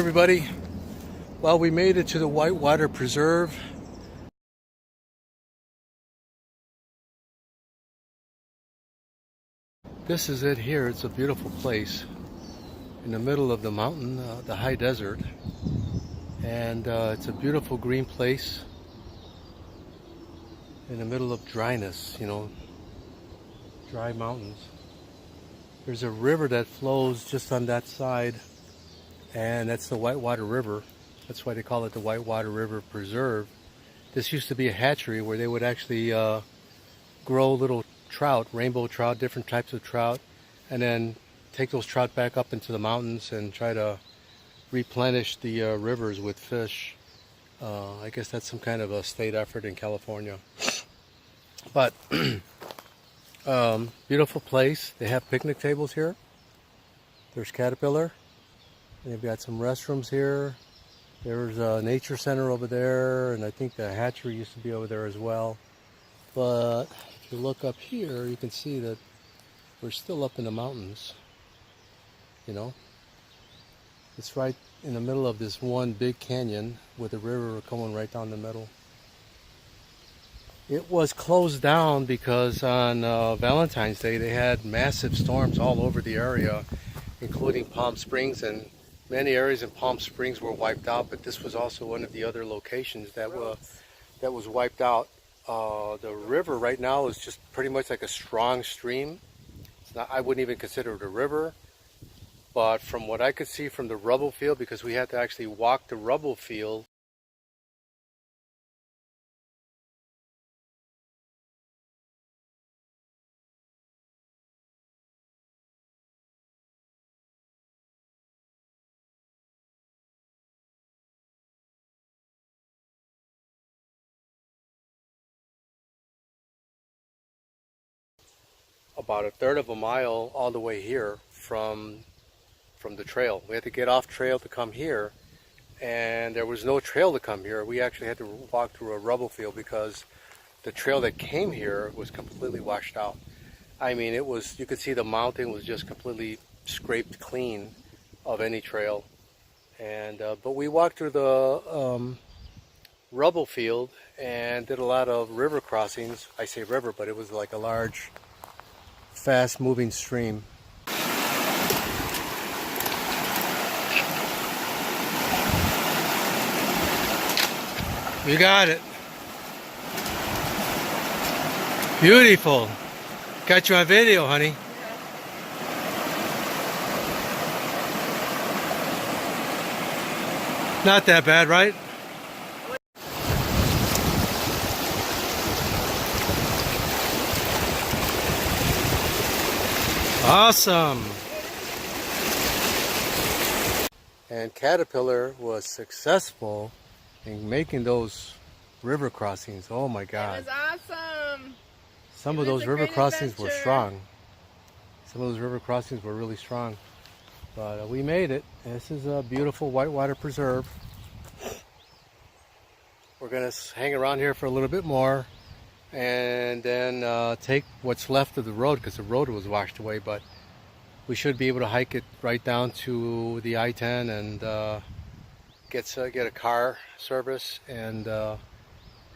everybody. Well, we made it to the Whitewater Preserve. This is it here. It's a beautiful place in the middle of the mountain, the high desert. And it's a beautiful green place in the middle of dryness, dry mountains. There's a river that flows just on that side, and that's the Whitewater River. That's why they call it the Whitewater River Preserve. This used to be a hatchery where they would actually grow little trout, rainbow trout, different types of trout, and then take those trout back up into the mountains and try to replenish the rivers with fish. I guess that's some kind of a state effort in California. But beautiful place. They have picnic tables here. There's Caterpillar. They've got some restrooms here. There's a nature center over there, and I think the hatchery used to be over there as well. But if you look up here, you can see that we're still up in the mountains. It's right in the middle of this one big canyon with a river going right down the middle. It was closed down because on Valentine's Day they had massive storms all over the area, including Palm Springs, and many areas in Palm Springs were wiped out, but this was also one of the other locations that was wiped out. The river right now is just pretty much like a strong stream. It's not, I wouldn't even consider it a river, but from what I could see from the rubble field, because we had to actually walk the rubble field, about a third of a mile all the way here from the trail. We had to get off trail to come here, and there was no trail to come here. We actually had to walk through a rubble field because the trail that came here was completely washed out. I mean, you could see the mountain was just completely scraped clean of any trail. And but we walked through the rubble field and did a lot of river crossings. I say river, but it was like a large, fast-moving stream. You got it. Beautiful. Got you on video, honey. Not that bad, right? Awesome. And Caterpillar was successful in making those river crossings. Oh my God. That was awesome. Some of those river crossings were strong. Some of those river crossings were really strong. But we made it. This is a beautiful Whitewater Preserve. We're going to hang around here for a little bit more and then take what's left of the road, because the road was washed away, but we should be able to hike it right down to the I-10 and get a car service and we're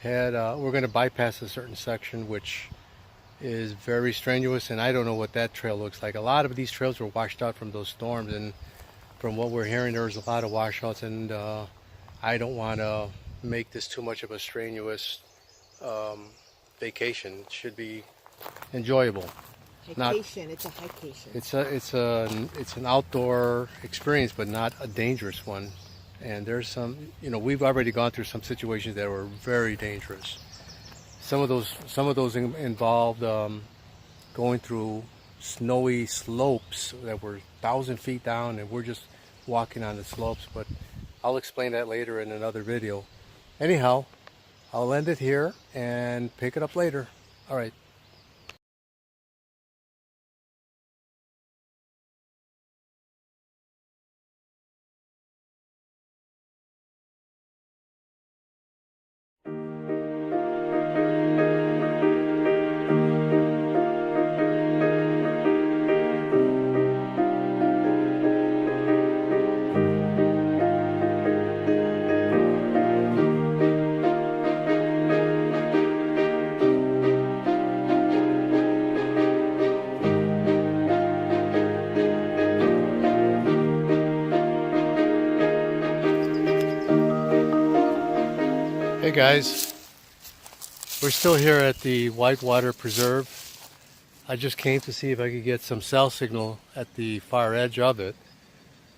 going to bypass a certain section which is very strenuous, and I don't know what that trail looks like. A lot of these trails were washed out from those storms, and from what we're hearing there's a lot of washouts, and I don't want to make this too much of a strenuous vacation. It should be enjoyable. Hikeation. It's a hikeation. It's an outdoor experience, but not a dangerous one. And there's some, we've already gone through some situations that were very dangerous. Some of those involved going through snowy slopes that were 1,000 feet down, and we're just walking on the slopes. But I'll explain that later in another video. Anyhow, I'll end it here and pick it up later. All right. guys, we're still here at the Whitewater Preserve. I just came to see if I could get some cell signal at the far edge of it.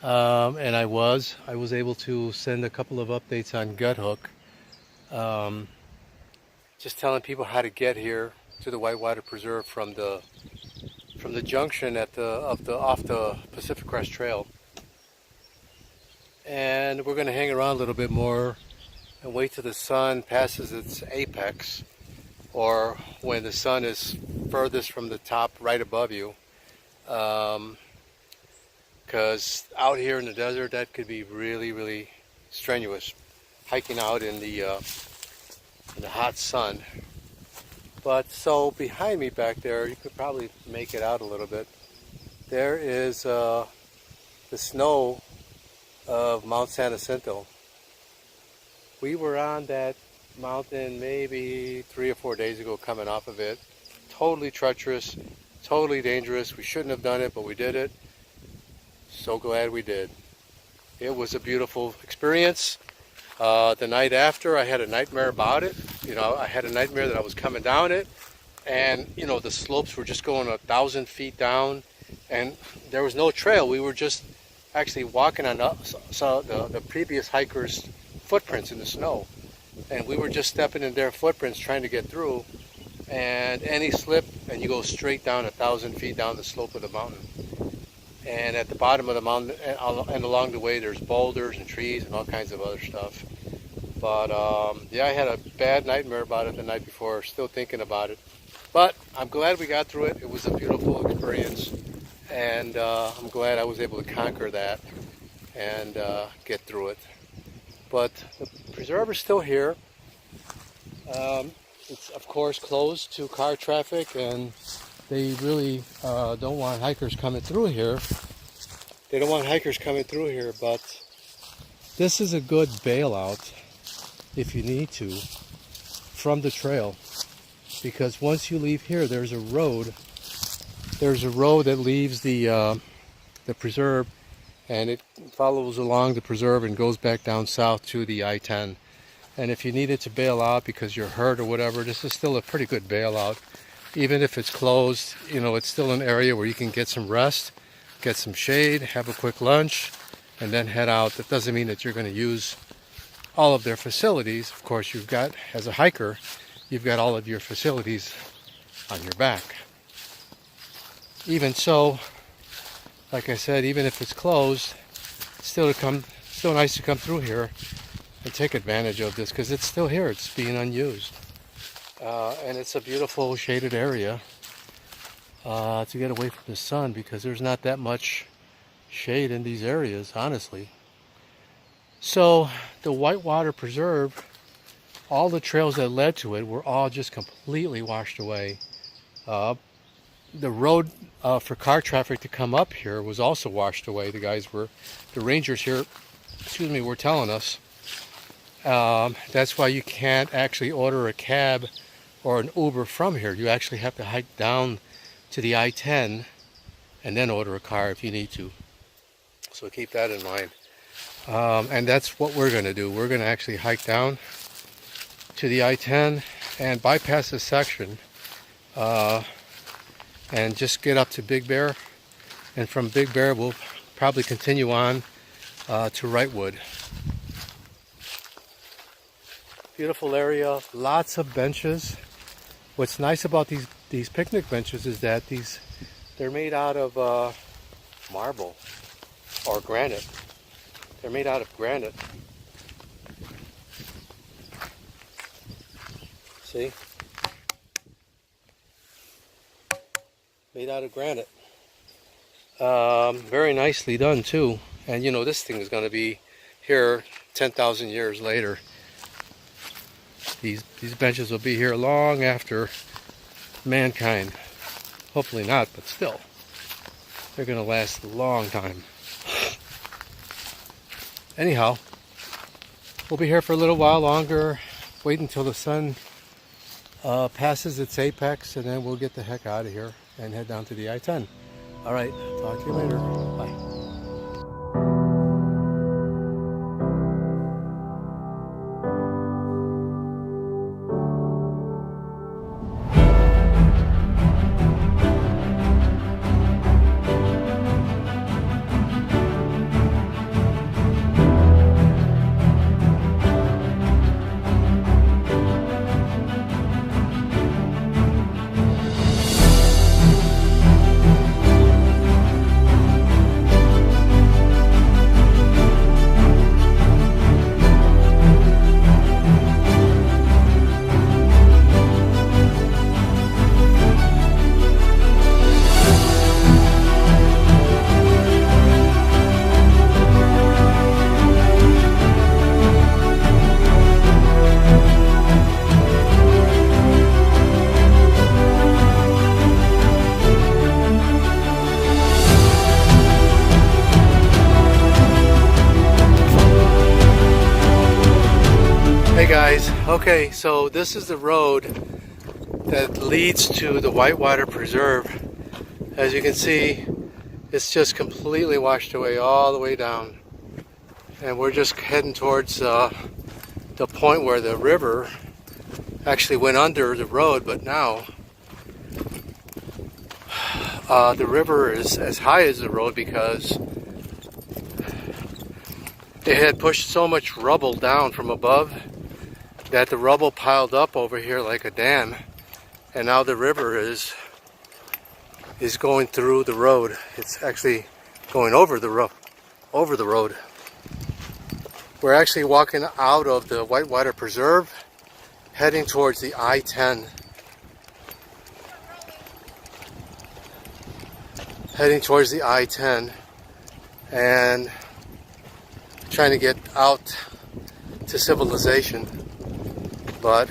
And I was able to send a couple of updates on Gut Hook. Just telling people how to get here to the Whitewater Preserve from the junction off the Pacific Crest Trail. And we're going to hang around a little bit more and wait till the sun passes its apex, or when the sun is furthest from the top right above you. Because out here in the desert, that could be really, really strenuous, hiking out in the hot sun. But so behind me back there, you could probably make it out a little bit. There is the snow of Mount San Jacinto. We were on that mountain maybe 3 or 4 days ago coming off of it. Totally treacherous, totally dangerous. We shouldn't have done it, but we did it. So glad we did. It was a beautiful experience. The night after, I had a nightmare about it. I had a nightmare that I was coming down it, and the slopes were just going 1,000 feet down, and there was no trail. We were just actually walking on the previous hikers' footprints in the snow, and we were just stepping in their footprints trying to get through, and any slip and you go straight down 1,000 feet down the slope of the mountain. And at the bottom of the mountain and along the way, there's boulders and trees and all kinds of other stuff. But yeah, I had a bad nightmare about it the night before, still thinking about it. But I'm glad we got through it. It was a beautiful experience, and I'm glad I was able to conquer that and get through it. But the preserve is still here. It's of course closed to car traffic, and they really don't want hikers coming through here. They don't want hikers coming through here, but this is a good bailout if you need to from the trail, because once you leave here, there's a road. There's a road that leaves the preserve, and it follows along the preserve and goes back down south to the I-10. And if you needed to bail out because you're hurt or whatever, this is still a pretty good bailout. Even if it's closed, it's still an area where you can get some rest, get some shade, have a quick lunch, and then head out. That doesn't mean that you're going to use all of their facilities. Of course, you've got, as a hiker, you've got all of your facilities on your back. Even so, like I said, even if it's closed, still nice to come through here and take advantage of this, because it's still here. It's being unused. And it's a beautiful shaded area to get away from the sun, because there's not that much shade in these areas, honestly. So the Whitewater Preserve, all the trails that led to it were all just completely washed away. The road for car traffic to come up here was also washed away. The rangers here, were telling us. That's why you can't actually order a cab or an Uber from here. You actually have to hike down to the I-10 and then order a car if you need to. So keep that in mind. And that's what we're going to do. We're going to actually hike down to the I-10 and bypass this section and just get up to Big Bear. And from Big Bear, we'll probably continue on to Wrightwood. Beautiful area, lots of benches. What's nice about these picnic benches is that they're made out of marble or granite. They're made out of granite. See? Made out of granite. Very nicely done too. And this thing is going to be here 10,000 years later. These benches will be here long after mankind. Hopefully not, but still. They're going to last a long time. Anyhow, we'll be here for a little while longer. Wait until the sun passes its apex, and then we'll get the heck out of here and head down to the I-10. All right, talk to you later. Bye. Okay, so this is the road that leads to the Whitewater Preserve. As you can see, it's just completely washed away all the way down. And we're just heading towards the point where the river actually went under the road, but now the river is as high as the road because it had pushed so much rubble down from above that the rubble piled up over here like a dam, and now the river is going through the road. It's actually going over the road. We're actually walking out of the Whitewater Preserve, heading towards the I-10. Heading towards the I-10 and trying to get out to civilization. But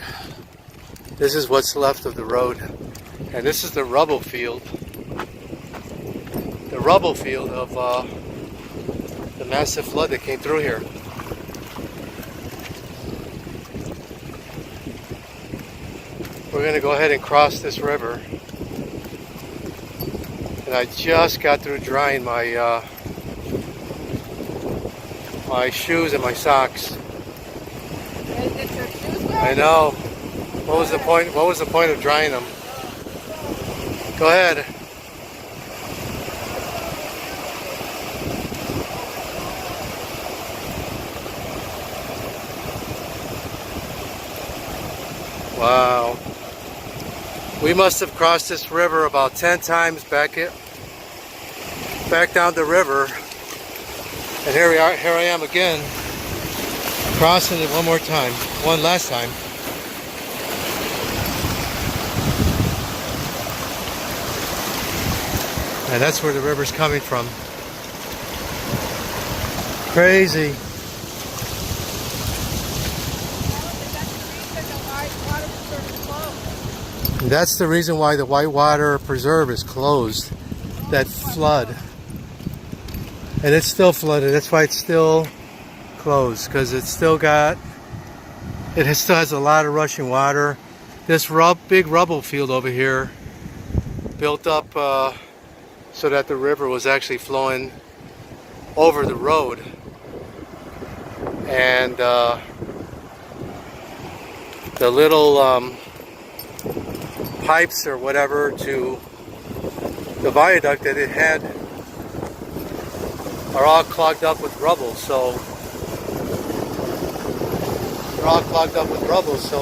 this is what's left of the road. And this is the rubble field. The rubble field of the massive flood that came through here. We're going to go ahead and cross this river. And I just got through drying my my shoes and my socks. Get your shoes back? I know. What was the point? What was the point of drying them? Go ahead. Wow. We must have crossed this river about 10 times back down the river. And here we are, here I am again, crossing it one last time. And that's where the river's coming from. Crazy. And that's the reason why the Whitewater Preserve is closed. That flood. And it's still flooded. That's why it's still closed, because it still has a lot of rushing water. This big rubble field over here built up so that the river was actually flowing over the road. And the little pipes or whatever to the viaduct that it had are all clogged up with rubble, so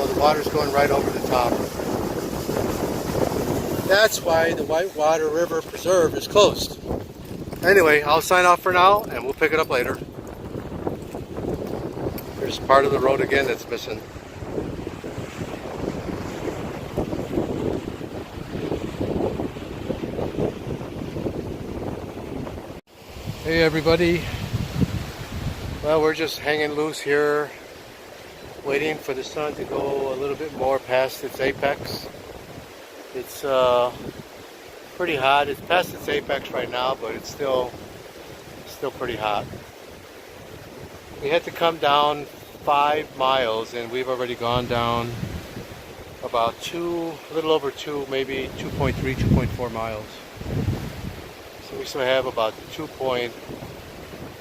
the water's going right over the top. That's why the Whitewater River Preserve is closed. Anyway, I'll sign off for now and we'll pick it up later. There's part of the road again that's missing. Hey everybody, well, we're just hanging loose here, waiting for the sun to go a little bit more past its apex. It's pretty hot. It's past its apex right now, but it's still pretty hot. We had to come down 5 miles and we've already gone down about a little over 2, maybe 2.3, 2.4 miles. So we still have about 2.6,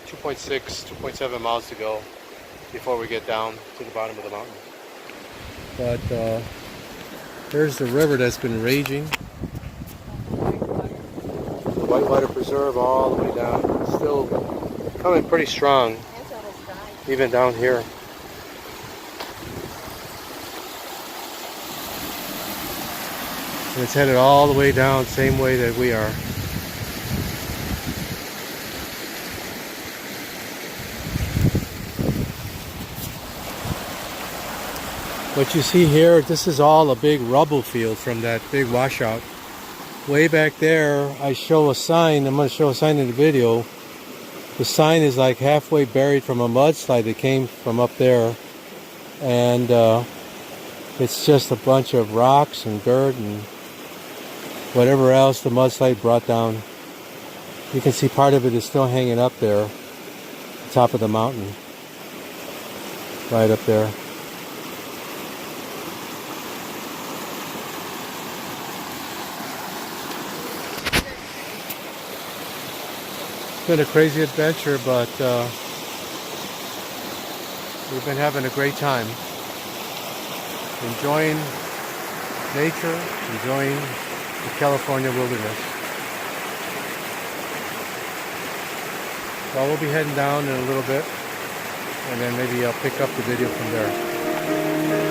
2.7 miles to go before we get down to the bottom of the mountain. But there's the river that's been raging. The Whitewater Preserve all the way down. It's still coming pretty strong, even down here. And it's headed all the way down, same way that we are. What you see here, this is all a big rubble field from that big washout. Way back there, I show a sign. I'm going to show a sign in the video. The sign is like halfway buried from a mudslide that came from up there. And it's just a bunch of rocks and dirt and whatever else the mudslide brought down. You can see part of it is still hanging up there, at the top of the mountain. Right up there. It's been a crazy adventure, but we've been having a great time. Enjoying nature, enjoying the California wilderness. Well, we'll be heading down in a little bit, and then maybe I'll pick up the video from there.